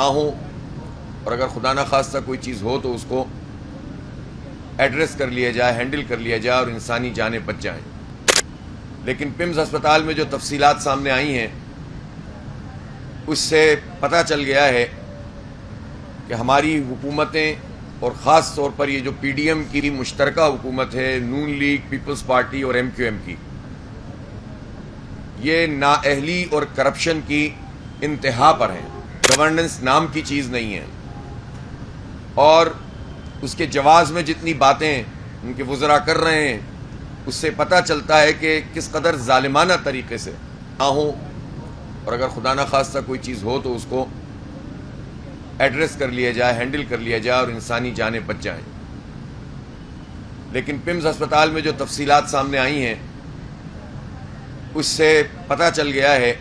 نہ ہو اور اگر خدا نہ خواستہ کوئی چیز ہو تو اس کو ایڈریس کر لیا جائے، ہینڈل کر لیا جائے اور انسانی جانیں بچ جائیں۔ لیکن پمز ہسپتال میں جو تفصیلات سامنے آئی ہیں اس سے پتہ چل گیا ہے کہ ہماری حکومتیں اور خاص طور پر یہ جو پی ڈی ایم کی مشترکہ حکومت ہے، نون لیگ، پیپلز پارٹی اور ایم کیو ایم کی، یہ نااہلی اور کرپشن کی انتہا پر ہیں۔ گورننس نام کی چیز نہیں ہے، اور اس کے جواز میں جتنی باتیں ان کے وزراء کر رہے ہیں اس سے پتہ چلتا ہے کہ کس قدر ظالمانہ طریقے سے نہ ہو اور اگر خدا نہ خواستہ کوئی چیز ہو تو اس کو ایڈریس کر لیا جائے، ہینڈل کر لیا جائے اور انسانی جانیں بچ جائیں۔ لیکن پمز ہسپتال میں جو تفصیلات سامنے آئی ہیں اس سے پتہ چل گیا ہے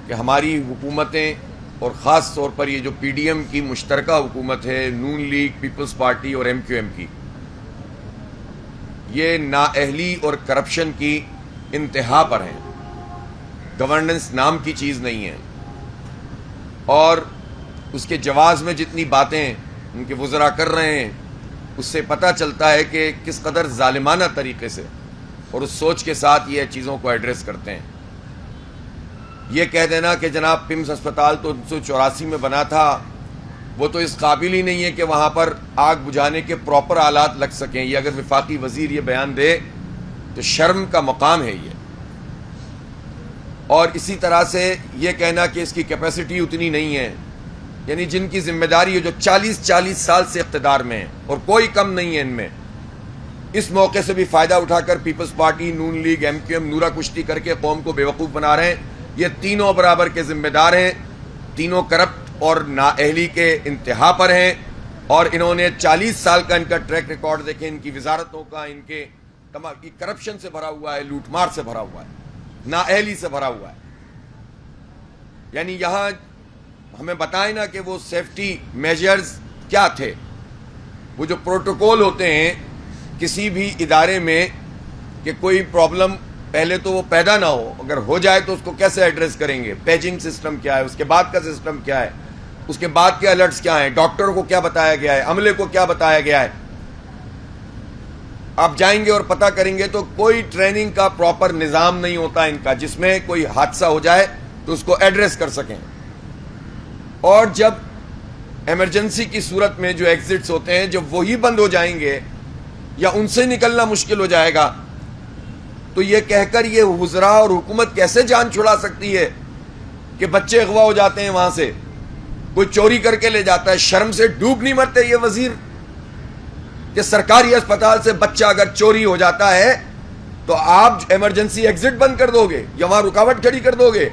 کہ ہماری حکومتیں اور خاص طور پر یہ جو پی ڈی ایم کی مشترکہ حکومت ہے، نون لیگ، پیپلز پارٹی اور ایم کیو ایم کی، یہ نااہلی اور کرپشن کی انتہا پر ہیں۔ گورننس نام کی چیز نہیں ہے، اور اس کے جواز میں جتنی باتیں ان کے وزراء کر رہے ہیں اس سے پتہ چلتا ہے کہ کس قدر ظالمانہ طریقے سے اور اس سوچ کے ساتھ یہ چیزوں کو ایڈریس کرتے ہیں۔ یہ کہہ دینا کہ جناب پمز ہسپتال تو 1984 میں بنا تھا، وہ تو اس قابل ہی نہیں ہے کہ وہاں پر آگ بجھانے کے پراپر آلات لگ سکیں، یہ اگر وفاقی وزیر یہ بیان دے تو شرم کا مقام ہے یہ۔ اور اسی طرح سے یہ کہنا کہ اس کی کیپیسٹی اتنی نہیں ہے، یعنی جن کی ذمہ داری ہے جو 40 سال سے اقتدار میں ہیں اور کوئی کم نہیں ہے ان میں، اس موقع سے بھی فائدہ اٹھا کر پیپلز پارٹی، نون league, M Q M Noora کشتی کر کے قوم کو بیوقوف بنا رہے ہیں۔ یہ تینوں برابر کے ذمہ دار ہیں، تینوں کرپٹ اور نااہلی کے انتہا پر ہیں، اور انہوں نے 40 سال کا ان کا ٹریک ریکارڈ دیکھیں، ان کی وزارتوں کا، ان کے تمام کرپشن سے بھرا ہوا ہے، لوٹ مار سے بھرا ہوا ہے، نااہلی سے بھرا ہوا ہے۔ یعنی یہاں ہمیں بتائیں نا کہ وہ سیفٹی میجرز کیا تھے، وہ جو پروٹوکول ہوتے ہیں کسی بھی ادارے میں کہ کوئی پرابلم پہلے تو وہ پیدا نہ ہو، اگر ہو جائے تو اس کو کیسے ایڈریس کریں گے، پیجنگ سسٹم کیا ہے، اس کے بعد کا سسٹم کیا ہے، اس کے بعد کے الرٹس کیا ہیں، ڈاکٹر کو کیا بتایا گیا ہے، عملے کو کیا بتایا گیا ہے۔ آپ جائیں گے اور پتہ کریں گے تو کوئی ٹریننگ کا پراپر نظام نہیں ہوتا ان کا، جس میں کوئی حادثہ ہو جائے تو اس کو ایڈریس کر سکیں۔ اور جب ایمرجنسی کی صورت میں جو ایگزٹس ہوتے ہیں جب وہی بند ہو جائیں گے یا ان سے نکلنا مشکل ہو جائے گا تو یہ کہہ کر یہ وزراء اور حکومت کیسے جان چھڑا سکتی ہے کہ بچے اغوا ہو جاتے ہیں، وہاں سے کوئی چوری کر کے لے جاتا ہے، شرم سے ڈوب نہیں مرتے یہ وزیر کہ سرکاری اسپتال سے بچہ اگر چوری ہو جاتا ہے تو آپ ایمرجنسی ایگزٹ بند کر دو گے یا وہاں رکاوٹ کھڑی کر دو گے؟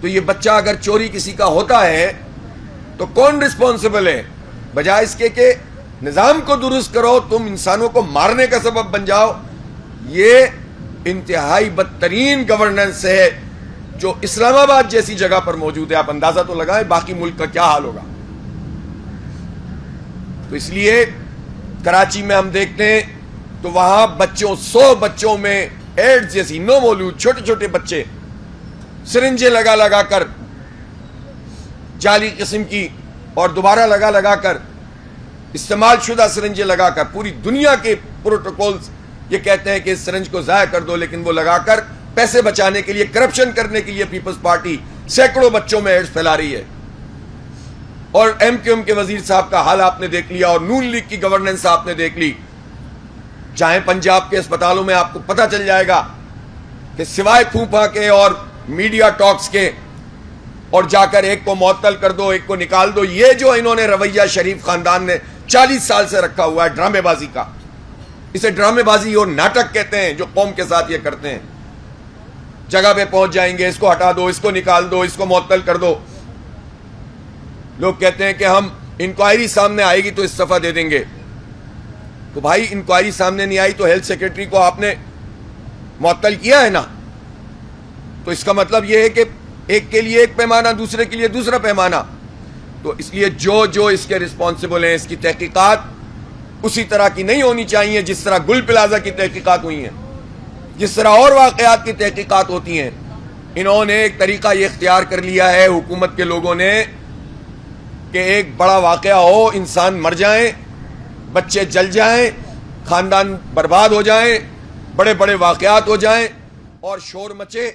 تو یہ بچہ اگر چوری کسی کا ہوتا ہے تو کون رسپانسبل ہے؟ بجائے اس کے کہ نظام کو درست کرو، تم انسانوں کو مارنے کا سبب بن جاؤ۔ یہ انتہائی بدترین گورننس ہے جو اسلام آباد جیسی جگہ پر موجود ہے۔ آپ اندازہ تو لگائیں باقی ملک کا کیا حال ہوگا۔ تو اس لیے کراچی میں ہم دیکھتے ہیں تو وہاں بچوں 100 بچوں میں ایڈز جیسی نو مولود چھوٹے چھوٹے بچے سرنجیں لگا لگا کر، جعلی قسم کی اور دوبارہ لگا کر، استعمال شدہ سرنجیں لگا کر، پوری دنیا کے پروٹوکولز یہ کہتے ہیں کہ اس سرنج کو ضائع کر دو، لیکن وہ لگا کر پیسے بچانے کے لیے، کرپشن کرنے کے لیے پیپلز پارٹی سینکڑوں بچوں میں ایڈز پھیلا رہی ہے۔ اور ایم کیو ایم کے وزیر صاحب کا حال آپ نے دیکھ لیا، اور نون لیگ کی گورننس آپ نے دیکھ لی۔ چاہے پنجاب کے اسپتالوں میں آپ کو پتہ چل جائے گا کہ سوائے پھوپھا کے اور میڈیا ٹاکس کے اور جا کر ایک کو معطل کر دو، ایک کو نکال دو، یہ جو انہوں نے رویہ شریف خاندان نے 40 سال سے رکھا ہوا ہے ڈرامے بازی کا، اسے ڈرامے بازی اور ناٹک کہتے ہیں جو قوم کے ساتھ یہ کرتے ہیں۔ جگہ پہ پہنچ جائیں گے، اس کو ہٹا دو، اس کو نکال دو، اس کو معطل کر دو۔ لوگ کہتے ہیں کہ ہم انکوائری سامنے آئے گی تو استعفیٰ دے دیں گے۔ تو بھائی انکوائری سامنے نہیں آئی تو ہیلتھ سیکرٹری کو آپ نے معطل کیا ہے نا، تو اس کا مطلب یہ ہے کہ ایک کے لیے ایک پیمانہ، دوسرے کے لیے دوسرا پیمانہ۔ تو اس لیے جو اس کے رسپانسبل ہیں، اس کی تحقیقات اسی طرح کی نہیں ہونی چاہیے جس طرح گل پلازہ کی تحقیقات ہوئی ہیں، جس طرح اور واقعات کی تحقیقات ہوتی ہیں۔ انہوں نے ایک طریقہ یہ اختیار کر لیا ہے حکومت کے لوگوں نے کہ ایک بڑا واقعہ ہو، انسان مر جائیں، بچے جل جائیں، خاندان برباد ہو جائیں، بڑے بڑے واقعات ہو جائیں اور شور مچے،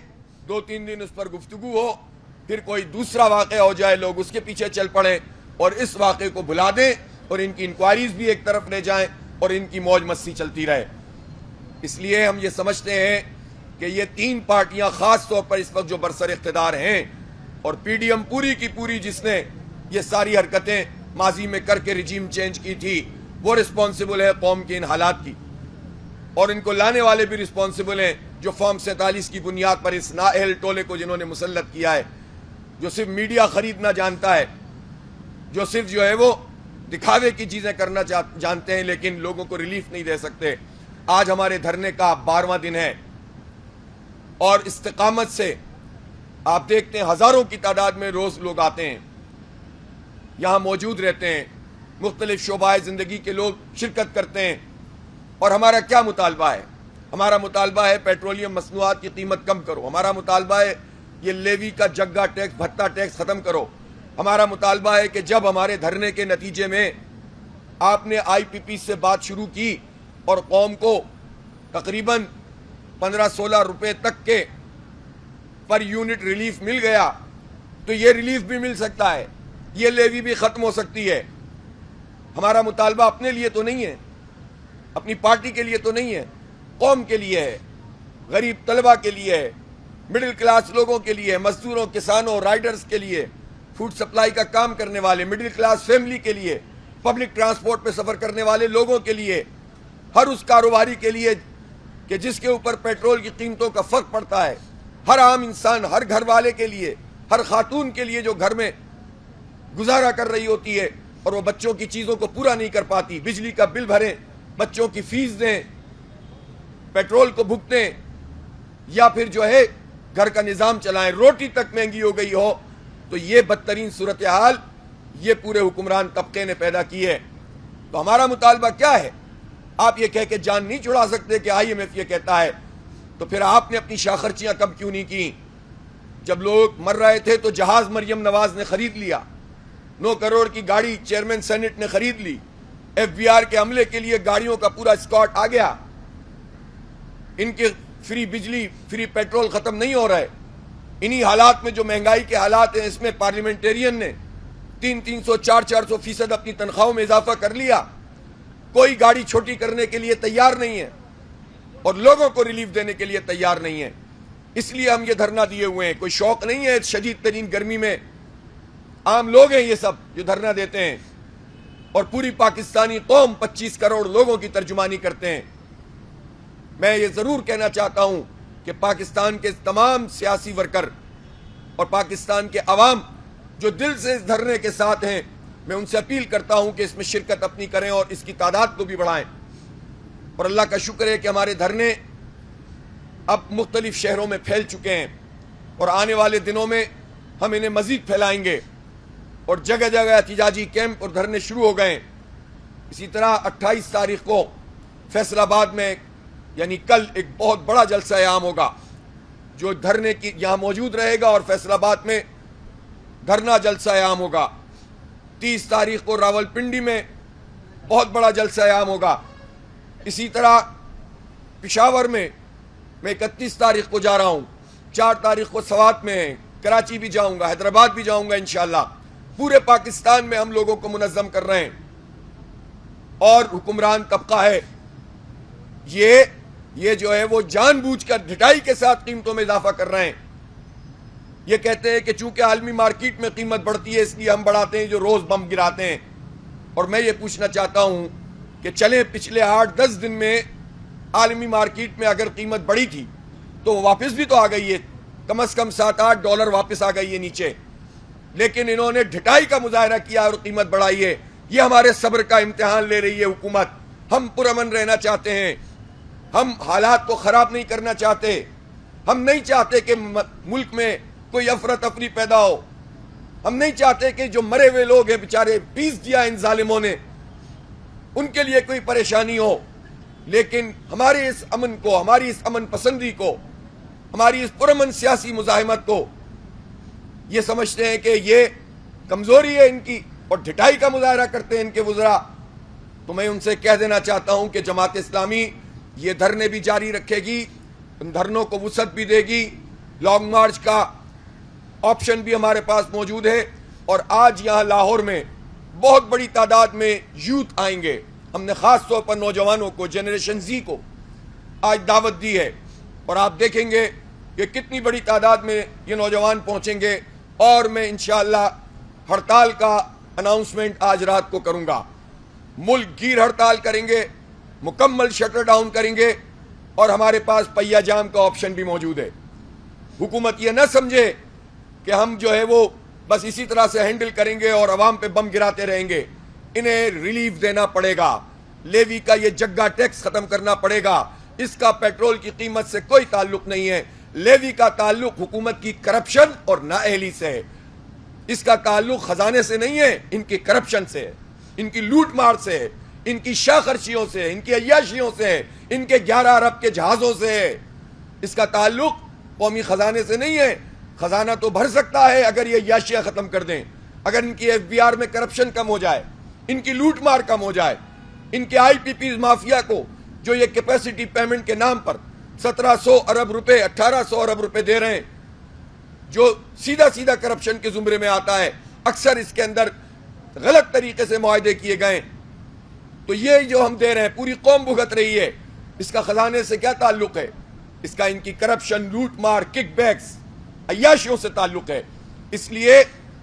2-3 دن اس پر گفتگو ہو، پھر کوئی دوسرا واقعہ ہو جائے، لوگ اس کے پیچھے چل پڑیں اور اس واقعے کو بھلا دیں اور ان کی انکوائریز بھی ایک طرف لے جائیں اور ان کی موج مستی چلتی رہے۔ اس لیے ہم یہ سمجھتے ہیں کہ یہ 3 پارٹیاں خاص طور پر اس وقت جو برسر اقتدار ہیں، اور پی ڈی ایم پوری کی پوری جس نے یہ ساری حرکتیں ماضی میں کر کے رجیم چینج کی تھی، وہ رسپانسبل ہے قوم کے ان حالات کی، اور ان کو لانے والے بھی رسپانسبل ہیں جو فارم 47 کی بنیاد پر اس نااہل ٹولے کو جنہوں نے مسلط کیا ہے، جو صرف میڈیا خریدنا جانتا ہے، جو صرف جو ہے وہ دکھاوے کی چیزیں کرنا جانتے ہیں لیکن لوگوں کو ریلیف نہیں دے سکتے۔ آج ہمارے دھرنے کا 12واں دن ہے اور استقامت سے آپ دیکھتے ہیں ہزاروں کی تعداد میں روز لوگ آتے ہیں، یہاں موجود رہتے ہیں، مختلف شعبہ زندگی کے لوگ شرکت کرتے ہیں۔ اور ہمارا کیا مطالبہ ہے؟ ہمارا مطالبہ ہے پیٹرولیم مصنوعات کی قیمت کم کرو، ہمارا مطالبہ ہے یہ لیوی کا جگہ ٹیکس، بھتہ ٹیکس ختم کرو، ہمارا مطالبہ ہے کہ جب ہمارے دھرنے کے نتیجے میں آپ نے آئی پی پی سے بات شروع کی اور قوم کو تقریباً 15-16 روپے تک کے پر یونٹ ریلیف مل گیا، تو یہ ریلیف بھی مل سکتا ہے، یہ لیوی بھی ختم ہو سکتی ہے۔ ہمارا مطالبہ اپنے لیے تو نہیں ہے، اپنی پارٹی کے لیے تو نہیں ہے، قوم کے لیے ہے، غریب طلبہ کے لیے ہے، مڈل کلاس لوگوں کے لیے، مزدوروں، کسانوں، رائڈرز کے لیے، فوڈ سپلائی کا کام کرنے والے مڈل کلاس فیملی کے لیے، پبلک ٹرانسپورٹ پہ سفر کرنے والے لوگوں کے لیے، ہر اس کاروباری کے لیے کہ جس کے اوپر پیٹرول کی قیمتوں کا فرق پڑتا ہے، ہر عام انسان، ہر گھر والے کے لیے، ہر خاتون کے لیے جو گھر میں گزارا کر رہی ہوتی ہے اور وہ بچوں کی چیزوں کو پورا نہیں کر پاتی، بجلی کا بل بھریں، بچوں کی فیس دیں، پیٹرول کو بھگتیں، یا پھر جو ہے گھر کا نظام چلائیں، روٹی تک مہنگی ہو گئی ہو، تو یہ بدترین صورتحال یہ پورے حکمران طبقے نے پیدا کی ہے۔ تو ہمارا مطالبہ کیا ہے؟ آپ یہ کہہ کے جان نہیں چھڑا سکتے کہ آئی ایم ایف یہ کہتا ہے، تو پھر آپ نے اپنی شاخرچیاں کب کیوں نہیں کی؟ جب لوگ مر رہے تھے تو جہاز مریم نواز نے خرید لیا، 9 کروڑ کی گاڑی چیئرمین سینٹ نے خرید لی، ایف بی آر کے عملے کے لیے گاڑیوں کا پورا اسکواڈ آ گیا، ان کے فری بجلی، فری پیٹرول ختم نہیں ہو رہا ہے۔ انہی حالات میں جو مہنگائی کے حالات ہیں، اس میں پارلیمنٹیرین نے 300-400% اپنی تنخواہوں میں اضافہ کر لیا، کوئی گاڑی چھوٹی کرنے کے لیے تیار نہیں ہے اور لوگوں کو ریلیف دینے کے لیے تیار نہیں ہے۔ اس لیے ہم یہ دھرنا دیے ہوئے ہیں، کوئی شوق نہیں ہے، شدید ترین گرمی میں عام لوگ ہیں یہ سب جو دھرنا دیتے ہیں، اور پوری پاکستانی قوم 25 کروڑ لوگوں کی ترجمانی کرتے ہیں۔ میں یہ ضرور کہنا چاہتا ہوں کہ پاکستان کے تمام سیاسی ورکر اور پاکستان کے عوام جو دل سے اس دھرنے کے ساتھ ہیں، میں ان سے اپیل کرتا ہوں کہ اس میں شرکت اپنی کریں اور اس کی تعداد کو بھی بڑھائیں۔ اور اللہ کا شکر ہے کہ ہمارے دھرنے اب مختلف شہروں میں پھیل چکے ہیں اور آنے والے دنوں میں ہم انہیں مزید پھیلائیں گے، اور جگہ جگہ احتجاجی کیمپ اور دھرنے شروع ہو گئے ہیں۔ اسی طرح 28 تاریخ کو فیصل آباد میں یعنی کل ایک بہت بڑا جلسہ عام ہوگا جو دھرنے کی یہاں موجود رہے گا، اور فیصل آباد میں دھرنا جلسہ عام ہوگا۔ 30 تاریخ کو راولپنڈی میں بہت بڑا جلسہ عام ہوگا۔ اسی طرح پشاور میں 31 تاریخ کو جا رہا ہوں، 4 تاریخ کو سوات میں، کراچی بھی جاؤں گا، حیدرآباد بھی جاؤں گا انشاءاللہ۔ پورے پاکستان میں ہم لوگوں کو منظم کر رہے ہیں، اور حکمران طبقہ ہے یہ جو ہے وہ جان بوجھ کر ڈھٹائی کے ساتھ قیمتوں میں اضافہ کر رہے ہیں۔ یہ کہتے ہیں کہ چونکہ عالمی مارکیٹ میں قیمت بڑھتی ہے اس لیے ہم بڑھاتے ہیں، جو روز بم گراتے ہیں۔ اور میں یہ پوچھنا چاہتا ہوں کہ چلیں پچھلے 8-10 دن میں عالمی مارکیٹ میں اگر قیمت بڑھی تھی تو واپس بھی تو آ گئی ہے، کم از کم $7-8 واپس آ گئی ہے نیچے، لیکن انہوں نے ڈھٹائی کا مظاہرہ کیا اور قیمت بڑھائی ہے۔ یہ ہمارے صبر کا امتحان لے رہی ہے حکومت۔ ہم پرامن رہنا چاہتے ہیں، ہم حالات کو خراب نہیں کرنا چاہتے، ہم نہیں چاہتے کہ ملک میں کوئی افراتفری پیدا ہو، ہم نہیں چاہتے کہ جو مرے ہوئے لوگ ہیں بیچارے پیس دیا ان ظالموں نے، ان کے لیے کوئی پریشانی ہو۔ لیکن ہمارے اس امن کو، ہماری اس امن پسندی کو، ہماری اس پرامن سیاسی مزاحمت کو یہ سمجھتے ہیں کہ یہ کمزوری ہے ان کی، اور ڈھٹائی کا مظاہرہ کرتے ہیں ان کے وزراء، تو میں ان سے کہہ دینا چاہتا ہوں کہ جماعت اسلامی یہ دھرنے بھی جاری رکھے گی، ان دھرنوں کو وسعت بھی دے گی، لانگ مارچ کا آپشن بھی ہمارے پاس موجود ہے۔ اور آج یہاں لاہور میں بہت بڑی تعداد میں یوتھ آئیں گے، ہم نے خاص طور پر نوجوانوں کو، جنریشن زی کو آج دعوت دی ہے، اور آپ دیکھیں گے کہ کتنی بڑی تعداد میں یہ نوجوان پہنچیں گے، اور میں انشاءاللہ ہڑتال کا اناؤنسمنٹ آج رات کو کروں گا۔ ملک گیر ہڑتال کریں گے، مکمل شٹر ڈاؤن کریں گے، اور ہمارے پاس پہیا جام کا آپشن بھی موجود ہے۔ حکومت یہ نہ سمجھے کہ ہم جو ہے وہ بس اسی طرح سے ہینڈل کریں گے اور عوام پہ بم گراتے رہیں گے، انہیں ریلیف دینا پڑے گا، لیوی کا یہ جگہ ٹیکس ختم کرنا پڑے گا، اس کا پیٹرول کی قیمت سے کوئی تعلق نہیں ہے، لیوی کا تعلق حکومت کی کرپشن اور نااہلی سے ہے، اس کا تعلق خزانے سے نہیں ہے، ان کی کرپشن سے ہے، ان کی لوٹ مار سے ہے، ان کی شاہ خرچیوں سے، ان کی عیاشیوں سے، ان کے 11 ارب کے جہازوں سے ہے، اس کا تعلق قومی خزانے سے نہیں ہے۔ خزانہ تو بھر سکتا ہے اگر یہ عیاشیاں ختم کر دیں، اگر ان کی ایف بی آر میں کرپشن کم ہو جائے، ان کی لوٹ مار کم ہو جائے، ان کے آئی پی پیز مافیا کو جو یہ کیپیسٹی پیمنٹ کے نام پر 1700 ارب روپے 1800 ارب روپے دے رہے ہیں، جو سیدھا سیدھا کرپشن کے زمرے میں آتا ہے، اکثر اس کے اندر غلط طریقے سے معاہدے کیے گئے، تو یہ جو ہم دے رہے ہیں پوری قوم بھگت رہی ہے، اس کا خزانے سے کیا تعلق ہے؟ اس کا ان کی کرپشن، لوٹ مار، کک بیکس، عیاشیوں سے تعلق ہے۔ اس لیے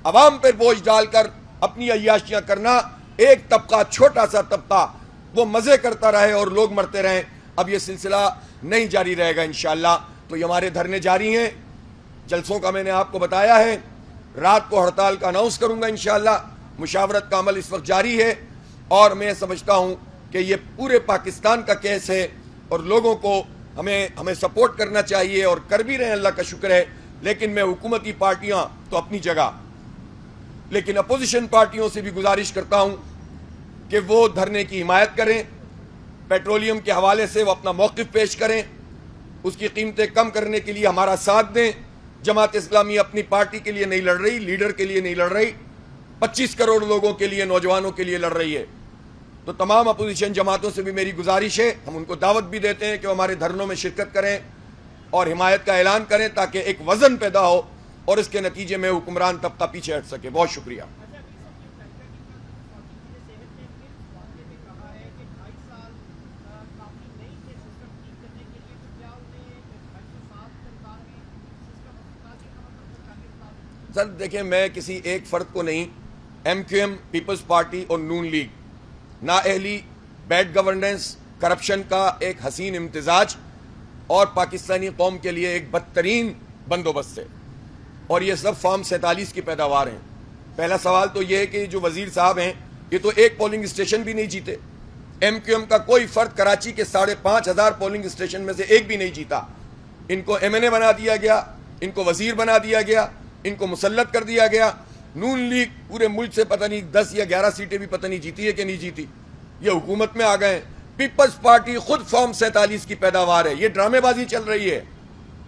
عوام پر بوجھ ڈال کر اپنی عیاشیاں کرنا، ایک طبقہ، چھوٹا سا طبقہ وہ مزے کرتا رہے اور لوگ مرتے رہیں، اب یہ سلسلہ نہیں جاری رہے گا انشاءاللہ۔ تو یہ ہمارے دھرنے جاری ہیں، جلسوں کا میں نے آپ کو بتایا ہے، رات کو ہڑتال کا اناؤنس کروں گا انشاءاللہ، مشاورت کا عمل اس وقت جاری ہے، اور میں سمجھتا ہوں کہ یہ پورے پاکستان کا کیس ہے، اور لوگوں کو ہمیں سپورٹ کرنا چاہیے، اور کر بھی رہے ہیں، اللہ کا شکر ہے۔ لیکن میں حکومتی پارٹیاں تو اپنی جگہ، لیکن اپوزیشن پارٹیوں سے بھی گزارش کرتا ہوں کہ وہ دھرنے کی حمایت کریں، پیٹرولیم کے حوالے سے وہ اپنا موقف پیش کریں، اس کی قیمتیں کم کرنے کے لیے ہمارا ساتھ دیں۔ جماعت اسلامی اپنی پارٹی کے لیے نہیں لڑ رہی، لیڈر کے لیے نہیں لڑ رہی، 25 کروڑ لوگوں کے لیے، نوجوانوں کے لیے لڑ رہی ہے۔ تو تمام اپوزیشن جماعتوں سے بھی میری گزارش ہے، ہم ان کو دعوت بھی دیتے ہیں کہ وہ ہمارے دھرنوں میں شرکت کریں اور حمایت کا اعلان کریں، تاکہ ایک وزن پیدا ہو اور اس کے نتیجے میں حکمران طبقہ پیچھے ہٹ سکے۔ بہت شکریہ۔ سر دیکھیں، میں کسی ایک فرد کو نہیں، M Q M, Peoples Party اور نون لیگ، نااہلی، بیڈ گورننس، کرپشن کا ایک حسین امتزاج اور پاکستانی قوم کے لیے ایک بدترین بندوبست ہے، اور یہ سب فارم 47 کی پیداوار ہیں۔ پہلا سوال تو یہ ہے کہ جو وزیر صاحب ہیں، یہ تو ایک پولنگ اسٹیشن بھی نہیں جیتے، ایم کیو ایم کا کوئی فرد کراچی کے 5,500 پولنگ اسٹیشن میں سے ایک بھی نہیں جیتا، ان کو ایم این اے بنا دیا گیا، ان کو وزیر بنا دیا گیا، ان کو مسلط کر دیا گیا۔ نون لیگ پورے ملک سے پتہ نہیں 10 یا 11 سیٹیں بھی پتہ نہیں جیتی ہے کہ نہیں جیتی، یہ حکومت میں آ گئے ہیں۔ پیپلز پارٹی خود فارم 47 کی پیداوار ہے، یہ ڈرامے بازی چل رہی ہے۔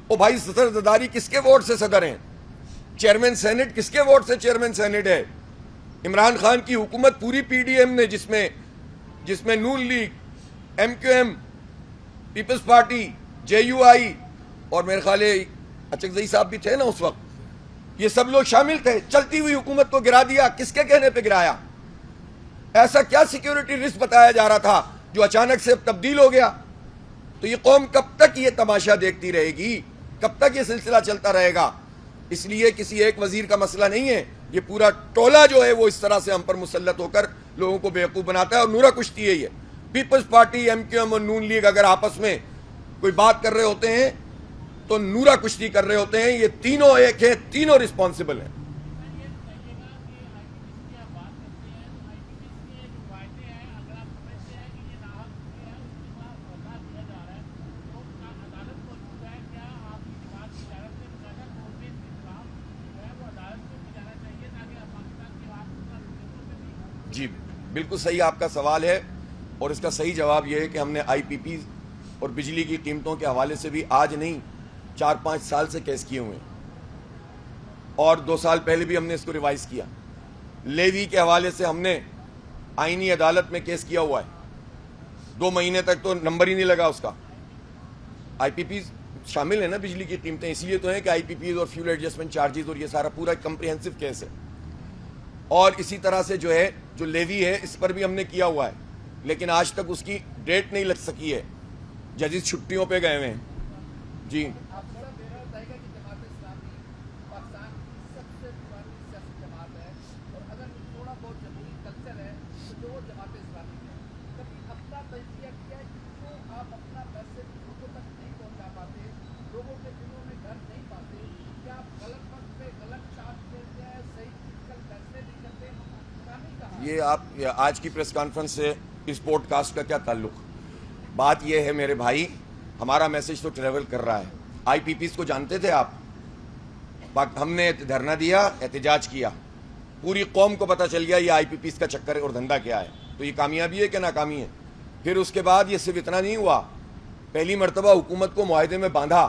او بھائی، صدر زرداری کس کے ووٹ سے صدر ہیں؟ چیئرمین سینٹ کس کے ووٹ سے چیئرمین سینٹ ہے؟ عمران خان کی حکومت پوری پی ڈی ایم نے، جس میں Noon league, M Q M, Peoples party, J U I اور میرے خیال ہے اچکزئی صاحب بھی تھے نا اس وقت، یہ سب لوگ شامل تھے، چلتی ہوئی حکومت کو گرا دیا۔ کس کے کہنے پہ گرایا؟ ایسا کیا سیکیورٹی رسک بتایا جا رہا تھا جو اچانک سے تبدیل ہو گیا؟ تو یہ قوم کب تک یہ تماشا دیکھتی رہے گی؟ کب تک یہ سلسلہ چلتا رہے گا؟ اس لیے کسی ایک وزیر کا مسئلہ نہیں ہے، یہ پورا ٹولہ جو ہے وہ اس طرح سے ہم پر مسلط ہو کر لوگوں کو بیوقوف بناتا ہے، اور نورا کشتی ہے یہ۔ Peoples Party, M Q M اور نون لیگ اگر آپس میں کوئی بات کر رہے ہوتے ہیں تو نورا کشتی کر رہے ہوتے ہیں، یہ تینوں ایک ہیں، تینوں رسپانسبل ہیں۔ جی بالکل صحیح آپ کا سوال ہے، اور اس کا صحیح جواب یہ ہے کہ ہم نے آئی پی پی اور بجلی کی قیمتوں کے حوالے سے بھی آج نہیں 4-5 سال سے کیس کیے ہوئے ہیں، اور 2 سال پہلے بھی ہم نے اس کو ریوائز کیا۔ لیوی کے حوالے سے ہم نے آئینی عدالت میں کیس کیا ہوا ہے. 2 مہینے تک تو نمبر ہی نہیں لگا اس کا. آئی پی پیز شامل ہے نا بجلی کی قیمتیں, اس لیے تو ہیں کہ آئی پی پیز اور فیول ایڈجسٹمنٹ چارجز اور یہ سارا پورا کمپریہنسو کیس ہے. اور اسی طرح سے جو ہے جو لیوی ہے اس پر بھی ہم نے کیا ہوا ہے, لیکن آج تک اس کی ڈیٹ نہیں لگ سکی ہے, ججز چھٹیوں پہ گئے ہوئے ہیں. جی یہ آپ آج کی پریس کانفرنس سے اس پوڈ کاسٹ کا کیا تعلق؟ بات یہ ہے میرے بھائی, ہمارا میسج تو ٹریول کر رہا ہے. آئی پی پیز کو جانتے تھے آپ؟ ہم نے دھرنا دیا, احتجاج کیا, پوری قوم کو پتہ چل گیا یہ آئی پی پیز کا چکر اور دھندا کیا ہے. تو یہ کامیابی ہے کہ ناکامی ہے؟ پھر اس کے بعد یہ صرف اتنا نہیں ہوا, پہلی مرتبہ حکومت کو معاہدے میں باندھا,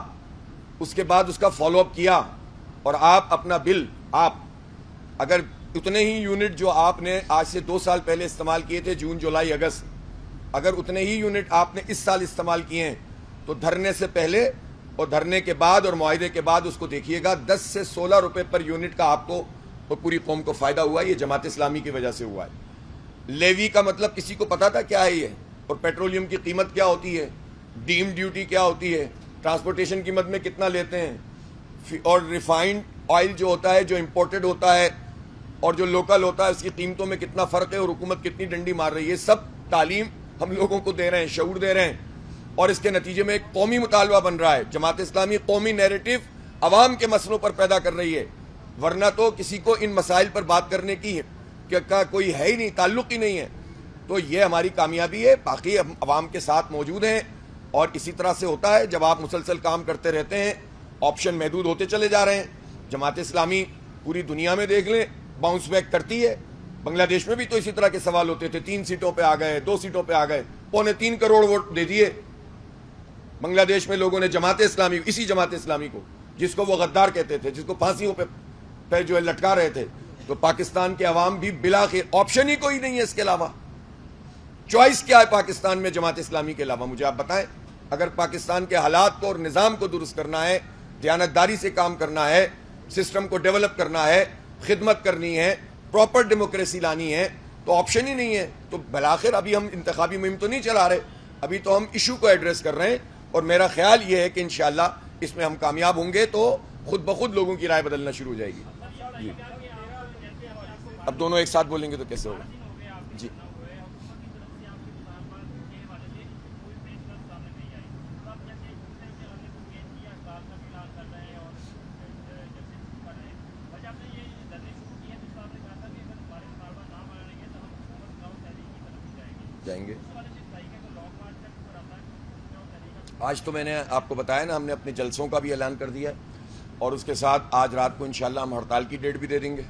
اس کے بعد اس کا فالو اپ کیا, اور آپ اپنا بل آپ اگر اتنے ہی یونٹ جو آپ نے آج سے 2 سال پہلے استعمال کیے تھے جون جولائی اگست, اگر اتنے ہی یونٹ آپ نے اس سال استعمال کیے ہیں تو دھرنے سے پہلے اور دھرنے کے بعد اور معاہدے کے بعد اس کو دیکھیے گا 10 سے 16 روپے پر یونٹ کا آپ کو اور پوری قوم کو فائدہ ہوا ہے. یہ جماعت اسلامی کی وجہ سے ہوا ہے. لیوی کا مطلب کسی کو پتا تھا کیا ہے یہ؟ اور پیٹرولیم کی قیمت کیا ہوتی ہے, ڈیم ڈیوٹی کیا ہوتی ہے, ٹرانسپورٹیشن قیمت میں کتنا لیتے ہیں, اور ریفائنڈ آئل جو ہوتا ہے جو امپورٹڈ ہوتا ہے اور جو لوکل ہوتا ہے اس کی قیمتوں میں کتنا فرق ہے, اور حکومت کتنی ڈنڈی مار رہی ہے. سب تعلیم ہم لوگوں کو دے رہے ہیں, شعور دے رہے ہیں, اور اس کے نتیجے میں ایک قومی مطالبہ بن رہا ہے. جماعت اسلامی قومی نیریٹو عوام کے مسئلوں پر پیدا کر رہی ہے, ورنہ تو کسی کو ان مسائل پر بات کرنے کی کوئی ہے ہی نہیں, تعلق ہی نہیں ہے. تو یہ ہماری کامیابی ہے. باقی ہم عوام کے ساتھ موجود ہیں, اور اسی طرح سے ہوتا ہے جب آپ مسلسل کام کرتے رہتے ہیں, آپشن محدود ہوتے چلے جا رہے ہیں. جماعت اسلامی پوری دنیا میں دیکھ لیں باؤنس بیک کرتی ہے. بنگلہ دیش میں بھی تو اسی طرح کے سوال ہوتے تھے, 3 سیٹوں پہ آ گئے, 2 سیٹوں پہ آ گئے, 3.25 کروڑ ووٹ دے دیے. بنگلہ دیش میں لوگوں نے جماعت اسلامی, اسی جماعت اسلامی کو جس کو وہ غدار کہتے تھے, جس کو پھانسیوں پہ جو ہے لٹکا رہے تھے, تو پاکستان کے عوام بھی بلاخر آپشن ہی کوئی نہیں ہے اس کے علاوہ. چوائس کیا ہے پاکستان میں جماعت اسلامی کے علاوہ؟ مجھے آپ بتائیں. اگر پاکستان کے حالات کو اور نظام کو درست کرنا ہے, دیانتداری سے کام کرنا ہے, سسٹم کو ڈیولپ کرنا ہے, خدمت کرنی ہے, پراپر ڈیموکریسی لانی ہے, تو آپشن ہی نہیں ہے. تو بلاخر ابھی ہم انتخابی مہم تو نہیں چلا رہے, ابھی تو ہم ایشو کو ایڈریس کر رہے ہیں, اور میرا خیال یہ ہے کہ انشاءاللہ اس میں ہم کامیاب ہوں گے تو خود بخود لوگوں کی رائے بدلنا شروع ہو جائے گی. جی اب دونوں ایک ساتھ بولیں گے تو کیسے ہوگا؟ جی جائیں گے. آج تو میں نے آپ کو بتایا نا, ہم نے اپنے جلسوں کا بھی اعلان کر دیا ہے, اور اس کے ساتھ آج رات کو انشاءاللہ ہم ہڑتال کی ڈیٹ بھی دے دیں گے,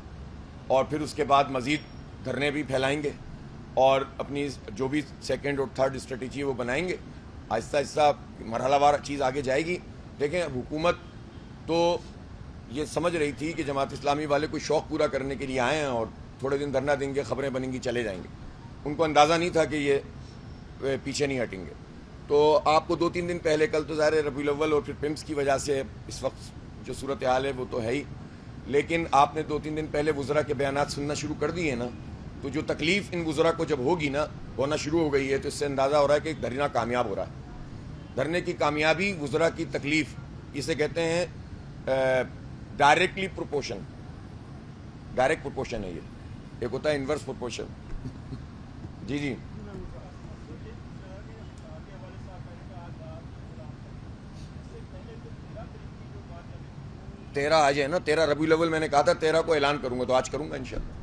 اور پھر اس کے بعد مزید دھرنے بھی پھیلائیں گے, اور اپنی جو بھی سیکنڈ اور تھرڈ اسٹریٹجی ہے وہ بنائیں گے. آہستہ آہستہ مرحلہ وار چیز آگے جائے گی. دیکھیں حکومت تو یہ سمجھ رہی تھی کہ جماعت اسلامی والے کوئی شوق پورا کرنے کے لیے آئے ہیں اور تھوڑے دن دھرنا دیں گے, خبریں بنیں گی, چلے جائیں گے. ان کو اندازہ نہیں تھا کہ یہ پیچھے نہیں ہٹیں گے. تو آپ کو 2-3 دن پہلے, کل تو ظاہر ربیع الاول اور پھر پمپس کی وجہ سے اس وقت جو صورتحال ہے وہ تو ہے ہی, لیکن آپ نے 2-3 دن پہلے وزراء کے بیانات سننا شروع کر دیے نا, تو جو تکلیف ان وزراء کو جب ہوگی نا, ہونا شروع ہو گئی ہے, تو اس سے اندازہ ہو رہا ہے کہ ایک دھرنا کامیاب ہو رہا ہے. دھرنے کی کامیابی وزراء کی تکلیف, اسے کہتے ہیں ڈائریکٹلی پروپورشن. ڈائریکٹ پروپورشن ہے یہ, ایک ہوتا ہے انورس پروپورشن. جی جی 13 آج ہے نا, 13 ربیع الاول میں نے کہا تھا 13 کو اعلان کروں گا, تو آج کروں گا انشاءاللہ.